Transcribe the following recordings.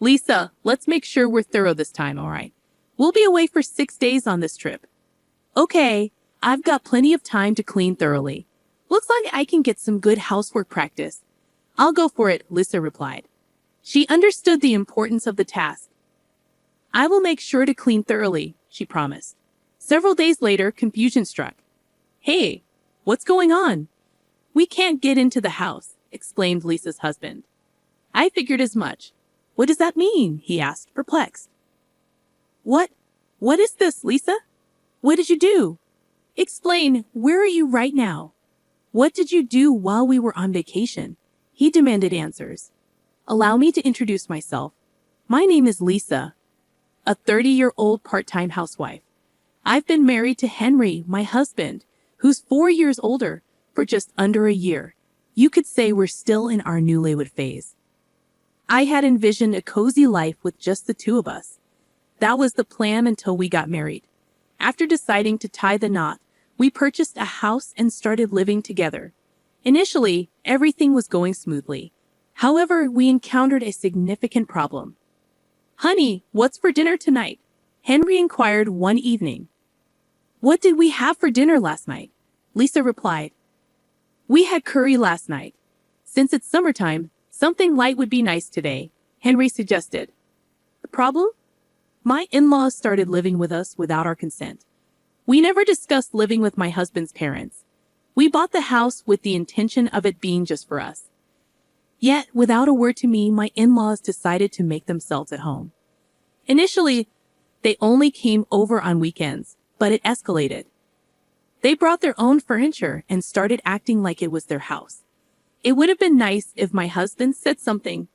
Lisa, let's make sure we're thorough this time, all right? We'll be away for 6 days on this trip. Okay, I've got plenty of time to clean thoroughly. Looks like I can get some good housework practice. I'll go for it, Lisa replied. She understood the importance of the task. I will make sure to clean thoroughly, she promised. Several days later, confusion struck. Hey, what's going on? We can't get into the house, exclaimed Lisa's husband. I figured as much. What does that mean? He asked, perplexed. What is this, Lisa? What did you do? Explain, where are you right now? What did you do while we were on vacation? He demanded answers. Allow me to introduce myself. My name is Lisa, a 30-year-old part-time housewife. I've been married to Henry, my husband, who's 4 years older, for just under a year. You could say we're still in our newlywed phase. I had envisioned a cozy life with just the two of us. That was the plan until we got married. After deciding to tie the knot, we purchased a house and started living together. Initially, everything was going smoothly. However, we encountered a significant problem. Honey, what's for dinner tonight? Henry inquired one evening. What did we have for dinner last night? Lisa replied. We had curry last night. Since it's summertime, something light would be nice today, Henry suggested. The problem? My in-laws started living with us without our consent. We never discussed living with my husband's parents. We bought the house with the intention of it being just for us. Yet, without a word to me, my in-laws decided to make themselves at home. Initially, they only came over on weekends, but it escalated. They brought their own furniture and started acting like it was their house. It would have been nice if my husband said something,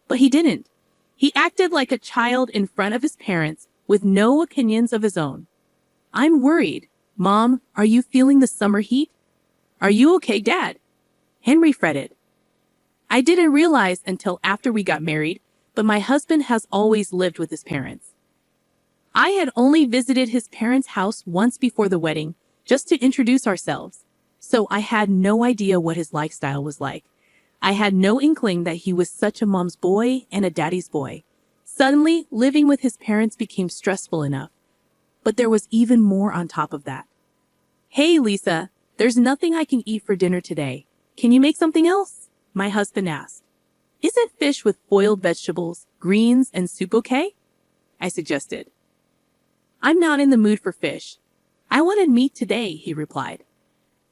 but he didn't. He acted like a child in front of his parents with no opinions of his own. I'm worried. Mom, are you feeling the summer heat? Are you okay, Dad? Henry fretted. I didn't realize until after we got married, but my husband has always lived with his parents. I had only visited his parents' house once before the wedding, just to introduce ourselves, so I had no idea what his lifestyle was like. I had no inkling that he was such a mom's boy and a daddy's boy. Suddenly, living with his parents became stressful enough. But there was even more on top of that. Hey, Lisa, there's nothing I can eat for dinner today. Can you make something else? My husband asked. Isn't fish with boiled vegetables, greens, and soup okay? I suggested. I'm not in the mood for fish. I wanted meat today, he replied.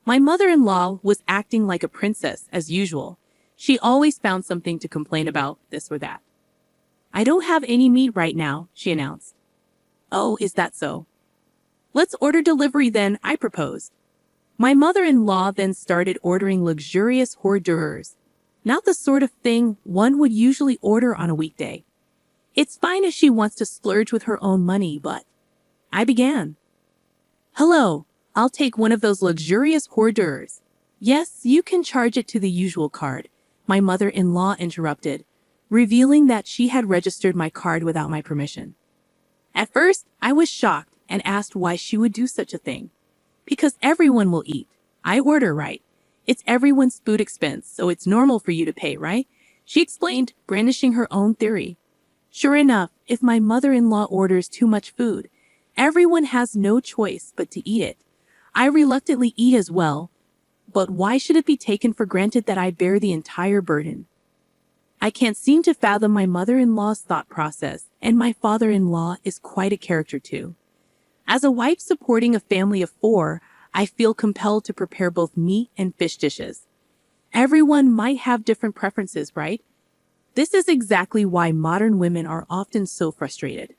My mother-in-law was acting like a princess as usual. She always found something to complain about, this or that. I don't have any meat right now, she announced. Oh, is that so? Let's order delivery then, I proposed. My mother-in-law then started ordering luxurious hors d'oeuvres, not the sort of thing one would usually order on a weekday. It's fine if she wants to splurge with her own money, but... I began. Hello, I'll take one of those luxurious hors d'oeuvres. Yes, you can charge it to the usual card, my mother-in-law interrupted, revealing that she had registered my card without my permission. At first, I was shocked and asked why she would do such a thing. Because everyone will eat. I order, right? It's everyone's food expense, so it's normal for you to pay, right? She explained, brandishing her own theory. Sure enough, if my mother-in-law orders too much food, everyone has no choice but to eat it. I reluctantly eat as well, but why should it be taken for granted that I bear the entire burden? I can't seem to fathom my mother-in-law's thought process, and my father-in-law is quite a character too. As a wife supporting a family of 4, I feel compelled to prepare both meat and fish dishes. Everyone might have different preferences, right? This is exactly why modern women are often so frustrated.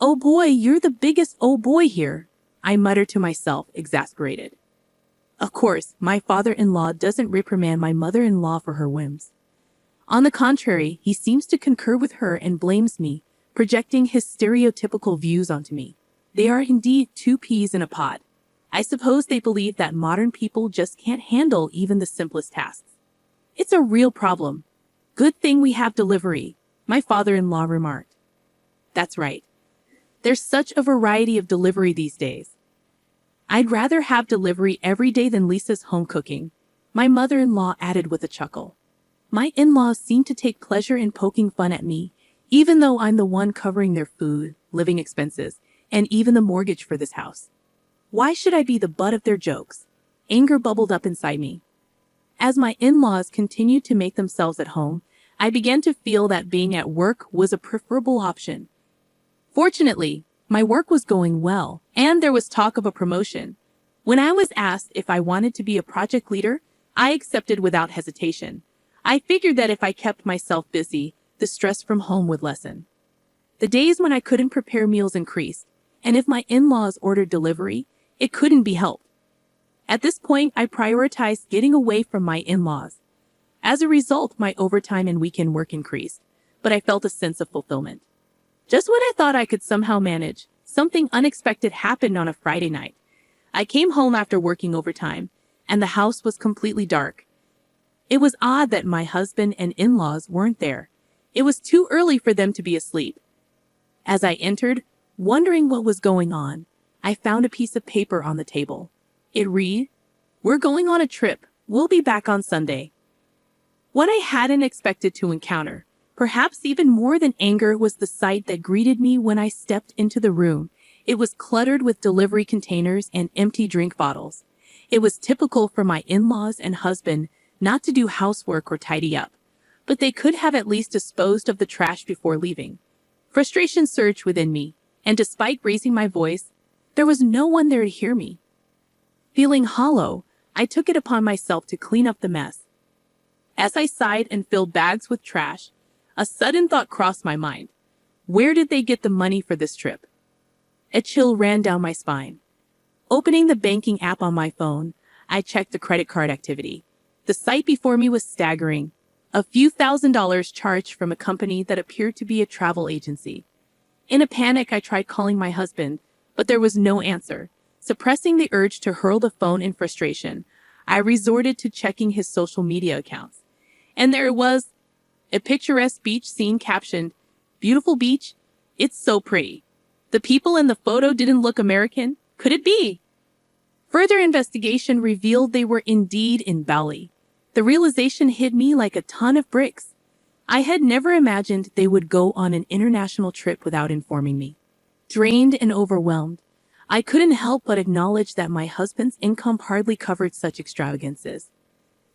Oh boy, you're the biggest oh boy here, I muttered to myself, exasperated. Of course, my father-in-law doesn't reprimand my mother-in-law for her whims. On the contrary, he seems to concur with her and blames me, projecting his stereotypical views onto me. They are indeed 2 peas in a pod. I suppose they believe that modern people just can't handle even the simplest tasks. It's a real problem. Good thing we have delivery, my father-in-law remarked. That's right. There's such a variety of delivery these days. I'd rather have delivery every day than Lisa's home cooking, my mother-in-law added with a chuckle. My in-laws seem to take pleasure in poking fun at me, even though I'm the one covering their food, living expenses, and even the mortgage for this house. Why should I be the butt of their jokes? Anger bubbled up inside me. As my in-laws continued to make themselves at home, I began to feel that being at work was a preferable option. Fortunately, my work was going well, and there was talk of a promotion. When I was asked if I wanted to be a project leader, I accepted without hesitation. I figured that if I kept myself busy, the stress from home would lessen. The days when I couldn't prepare meals increased, and if my in-laws ordered delivery, it couldn't be helped. At this point, I prioritized getting away from my in-laws. As a result, my overtime and weekend work increased, but I felt a sense of fulfillment. Just when I thought I could somehow manage, something unexpected happened on a Friday night. I came home after working overtime, and the house was completely dark. It was odd that my husband and in-laws weren't there. It was too early for them to be asleep. As I entered, wondering what was going on, I found a piece of paper on the table. It read, "We're going on a trip. We'll be back on Sunday." What I hadn't expected to encounter, perhaps even more than anger, was the sight that greeted me when I stepped into the room. It was cluttered with delivery containers and empty drink bottles. It was typical for my in-laws and husband not to do housework or tidy up, but they could have at least disposed of the trash before leaving. Frustration surged within me, and despite raising my voice, there was no one there to hear me. Feeling hollow, I took it upon myself to clean up the mess. As I sighed and filled bags with trash, a sudden thought crossed my mind. Where did they get the money for this trip? A chill ran down my spine. Opening the banking app on my phone, I checked the credit card activity. The sight before me was staggering. A few $1,000s charged from a company that appeared to be a travel agency. In a panic, I tried calling my husband, but there was no answer. Suppressing the urge to hurl the phone in frustration, I resorted to checking his social media accounts. And there it was, a picturesque beach scene captioned, "Beautiful beach. It's so pretty." The people in the photo didn't look American. Could it be? Further investigation revealed they were indeed in Bali. The realization hit me like a ton of bricks. I had never imagined they would go on an international trip without informing me. Drained and overwhelmed, I couldn't help but acknowledge that my husband's income hardly covered such extravagances.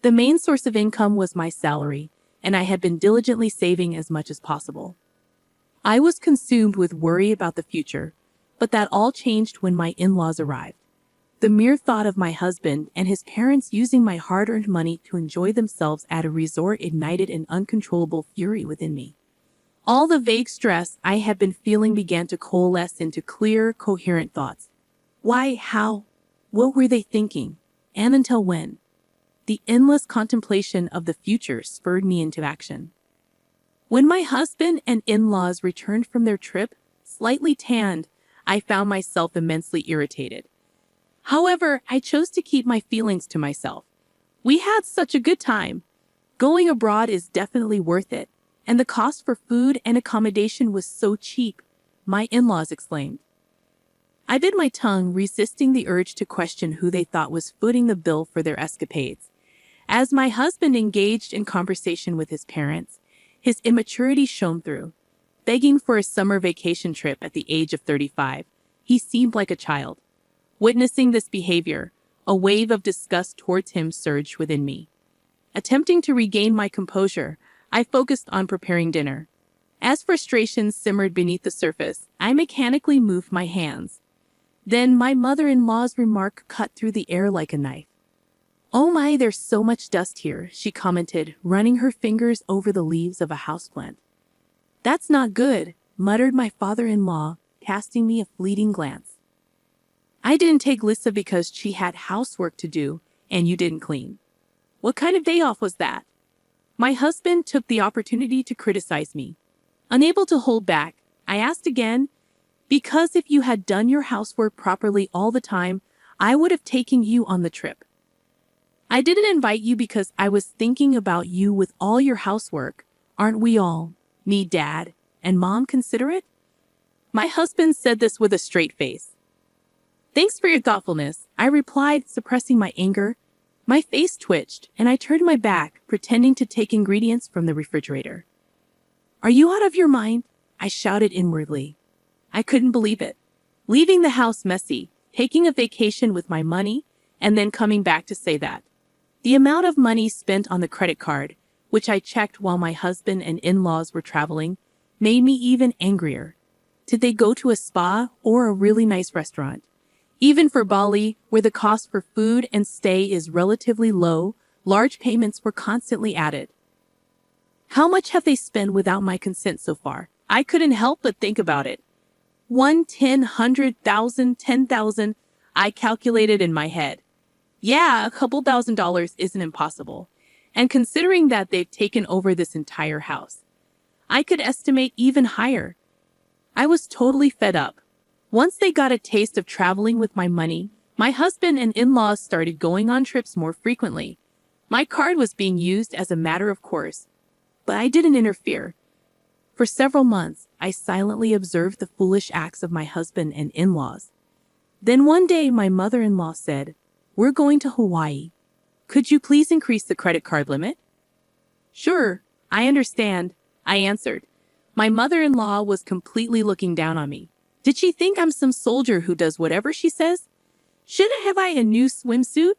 The main source of income was my salary, and I had been diligently saving as much as possible. I was consumed with worry about the future, but that all changed when my in-laws arrived. The mere thought of my husband and his parents using my hard-earned money to enjoy themselves at a resort ignited an uncontrollable fury within me. All the vague stress I had been feeling began to coalesce into clear, coherent thoughts. Why, how, what were they thinking, and until when? The endless contemplation of the future spurred me into action. When my husband and in-laws returned from their trip, slightly tanned, I found myself immensely irritated. However, I chose to keep my feelings to myself. We had such a good time. Going abroad is definitely worth it, and the cost for food and accommodation was so cheap, my in-laws exclaimed. I bit my tongue, resisting the urge to question who they thought was footing the bill for their escapades. As my husband engaged in conversation with his parents, his immaturity shone through. Begging for a summer vacation trip at the age of 35, he seemed like a child. Witnessing this behavior, a wave of disgust towards him surged within me. Attempting to regain my composure, I focused on preparing dinner. As frustration simmered beneath the surface, I mechanically moved my hands. Then my mother-in-law's remark cut through the air like a knife. "Oh my, there's so much dust here," she commented, running her fingers over the leaves of a houseplant. "That's not good," muttered my father-in-law, casting me a fleeting glance. "I didn't take Lisa because she had housework to do, and you didn't clean. What kind of day off was that?" My husband took the opportunity to criticize me. Unable to hold back, I asked again, "Because if you had done your housework properly all the time, I would have taken you on the trip. I didn't invite you because I was thinking about you with all your housework. Aren't we all, me, Dad, and Mom, considerate?" My husband said this with a straight face. "Thanks for your thoughtfulness," I replied, suppressing my anger. My face twitched, and I turned my back, pretending to take ingredients from the refrigerator. Are you out of your mind? I shouted inwardly. I couldn't believe it. Leaving the house messy, taking a vacation with my money, and then coming back to say that. The amount of money spent on the credit card, which I checked while my husband and in-laws were traveling, made me even angrier. Did they go to a spa or a really nice restaurant? Even for Bali, where the cost for food and stay is relatively low, large payments were constantly added. How much have they spent without my consent so far? I couldn't help but think about it. 1, 10, 100,000, 10,000, I calculated in my head. Yeah, a couple $1,000s isn't impossible. And considering that they've taken over this entire house, I could estimate even higher. I was totally fed up. Once they got a taste of traveling with my money, my husband and in-laws started going on trips more frequently. My card was being used as a matter of course, but I didn't interfere. For several months, I silently observed the foolish acts of my husband and in-laws. Then one day, my mother-in-law said, "We're going to Hawaii. Could you please increase the credit card limit?" "Sure, I understand," I answered. My mother-in-law was completely looking down on me. Did she think I'm some soldier who does whatever she says? Shouldn't have I a new swimsuit?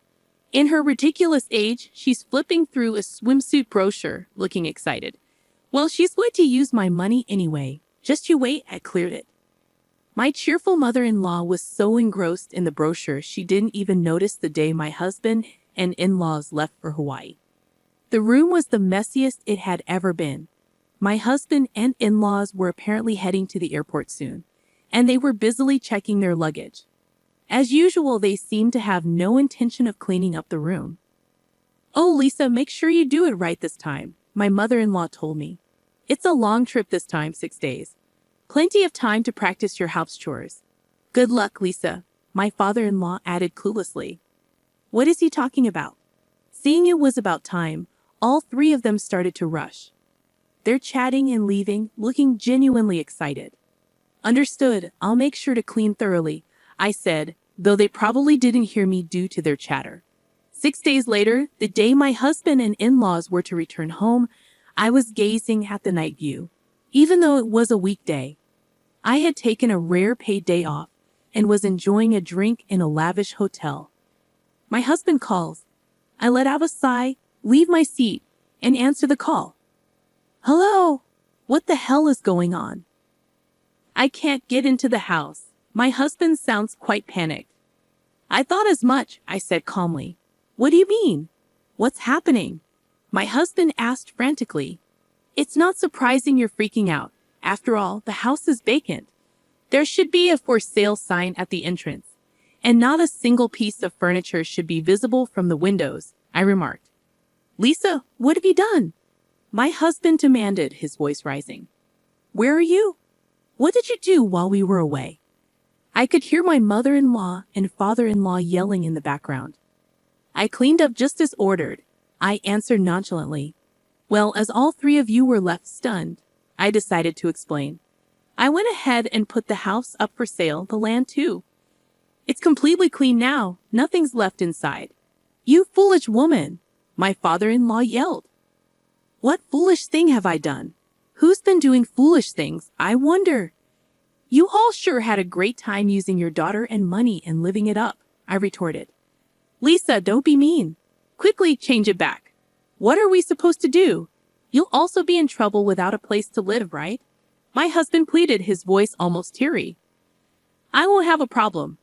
In her ridiculous age, she's flipping through a swimsuit brochure, looking excited. Well, she's going to use my money anyway. Just you wait, I cleared it. My cheerful mother-in-law was so engrossed in the brochure she didn't even notice the day my husband and in-laws left for Hawaii. The room was the messiest it had ever been. My husband and in-laws were apparently heading to the airport soon, and they were busily checking their luggage. As usual, they seemed to have no intention of cleaning up the room. "Oh, Lisa, make sure you do it right this time," my mother-in-law told me. "It's a long trip this time, 6 days. Plenty of time to practice your house chores." "Good luck, Lisa," my father-in-law added cluelessly. What is he talking about? Seeing it was about time, all three of them started to rush. They're chatting and leaving, looking genuinely excited. "Understood, I'll make sure to clean thoroughly," I said, though they probably didn't hear me due to their chatter. 6 days later, the day my husband and in-laws were to return home, I was gazing at the night view. Even though it was a weekday, I had taken a rare paid day off and was enjoying a drink in a lavish hotel. My husband calls. I let out a sigh, leave my seat, and answer the call. "Hello? What the hell is going on?" "I can't get into the house." My husband sounds quite panicked. "I thought as much," I said calmly. "What do you mean? What's happening?" My husband asked frantically. "It's not surprising you're freaking out. After all, the house is vacant. There should be a for sale sign at the entrance, and not a single piece of furniture should be visible from the windows," I remarked. "Lisa, what have you done?" my husband demanded, his voice rising. "Where are you? What did you do while we were away?" I could hear my mother-in-law and father-in-law yelling in the background. "I cleaned up just as ordered," I answered nonchalantly. "Well, as all three of you were left stunned," I decided to explain. "I went ahead and put the house up for sale, the land too. It's completely clean now, nothing's left inside." "You foolish woman," my father-in-law yelled. "What foolish thing have I done? Who's been doing foolish things, I wonder?" "You all sure had a great time using your daughter and money and living it up," I retorted. "Lisa, don't be mean. Quickly change it back. What are we supposed to do? You'll also be in trouble without a place to live, right?" my husband pleaded, his voice almost teary. "I won't have a problem.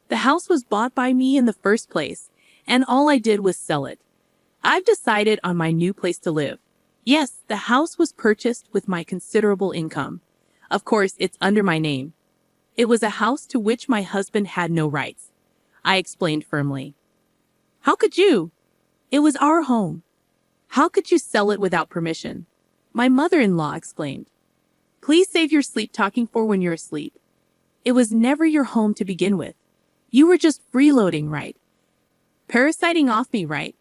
The house was bought by me in the first place, and all I did was sell it. I've decided on my new place to live. Yes, the house was purchased with my considerable income. Of course, it's under my name. It was a house to which my husband had no rights," I explained firmly. "How could you? It was our home. How could you sell it without permission?" my mother-in-law explained. "Please save your sleep talking for when you're asleep. It was never your home to begin with. You were just freeloading, right? Parasiting off me, right?"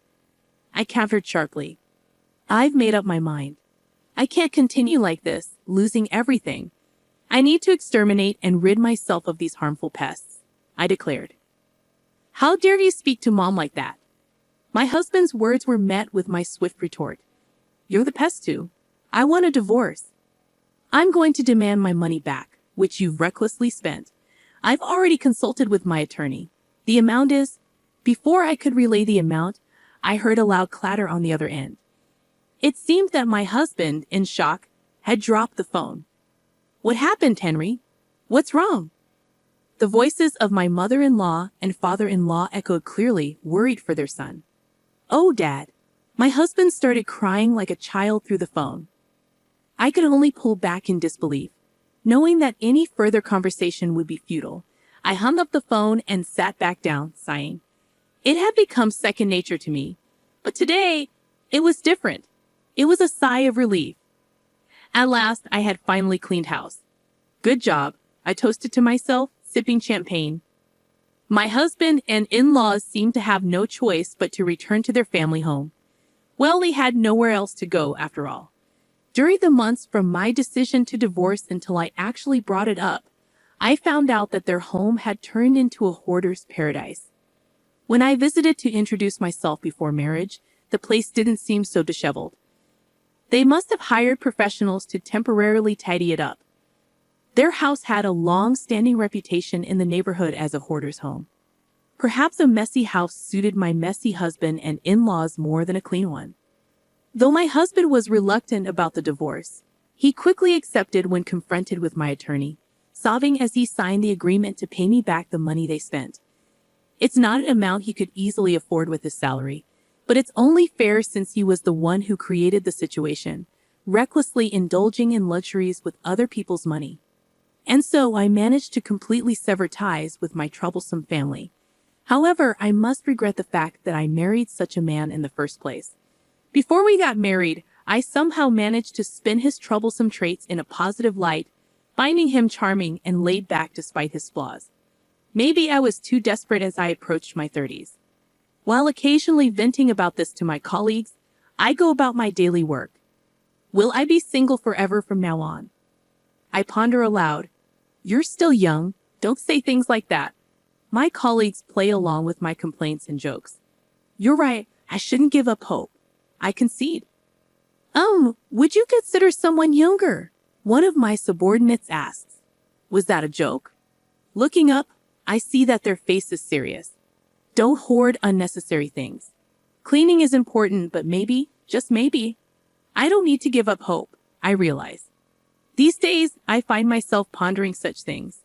I countered sharply. "I've made up my mind. I can't continue like this, losing everything. I need to exterminate and rid myself of these harmful pests," I declared. "How dare you speak to Mom like that?" My husband's words were met with my swift retort. "You're the pest too. I want a divorce." I'm going to demand my money back, which you've recklessly spent. I've already consulted with my attorney. The amount is... Before I could relay the amount, I heard a loud clatter on the other end. It seemed that my husband, in shock, had dropped the phone. What happened, Henry? What's wrong? The voices of my mother-in-law and father-in-law echoed clearly, worried for their son. Oh, Dad. My husband started crying like a child through the phone. I could only pull back in disbelief. Knowing that any further conversation would be futile, I hung up the phone and sat back down, sighing. It had become second nature to me, but today, it was different. It was a sigh of relief. At last, I had finally cleaned house. Good job, I toasted to myself, sipping champagne. My husband and in-laws seemed to have no choice but to return to their family home. Well, they had nowhere else to go, after all. During the months from my decision to divorce until I actually brought it up, I found out that their home had turned into a hoarder's paradise. When I visited to introduce myself before marriage, the place didn't seem so disheveled. They must have hired professionals to temporarily tidy it up. Their house had a long-standing reputation in the neighborhood as a hoarder's home. Perhaps a messy house suited my messy husband and in-laws more than a clean one. Though my husband was reluctant about the divorce, he quickly accepted when confronted with my attorney, sobbing as he signed the agreement to pay me back the money they spent. It's not an amount he could easily afford with his salary, but it's only fair since he was the one who created the situation, recklessly indulging in luxuries with other people's money. And so I managed to completely sever ties with my troublesome family. However, I must regret the fact that I married such a man in the first place. Before we got married, I somehow managed to spin his troublesome traits in a positive light, finding him charming and laid back despite his flaws. Maybe I was too desperate as I approached my 30s. While occasionally venting about this to my colleagues, I go about my daily work. Will I be single forever from now on? I ponder aloud. You're still young. Don't say things like that. My colleagues play along with my complaints and jokes. You're right. I shouldn't give up hope. I concede. Would you consider someone younger? One of my subordinates asks. Was that a joke? Looking up, I see that their face is serious. Don't hoard unnecessary things. Cleaning is important, but maybe, just maybe, I don't need to give up hope, I realize. These days, I find myself pondering such things.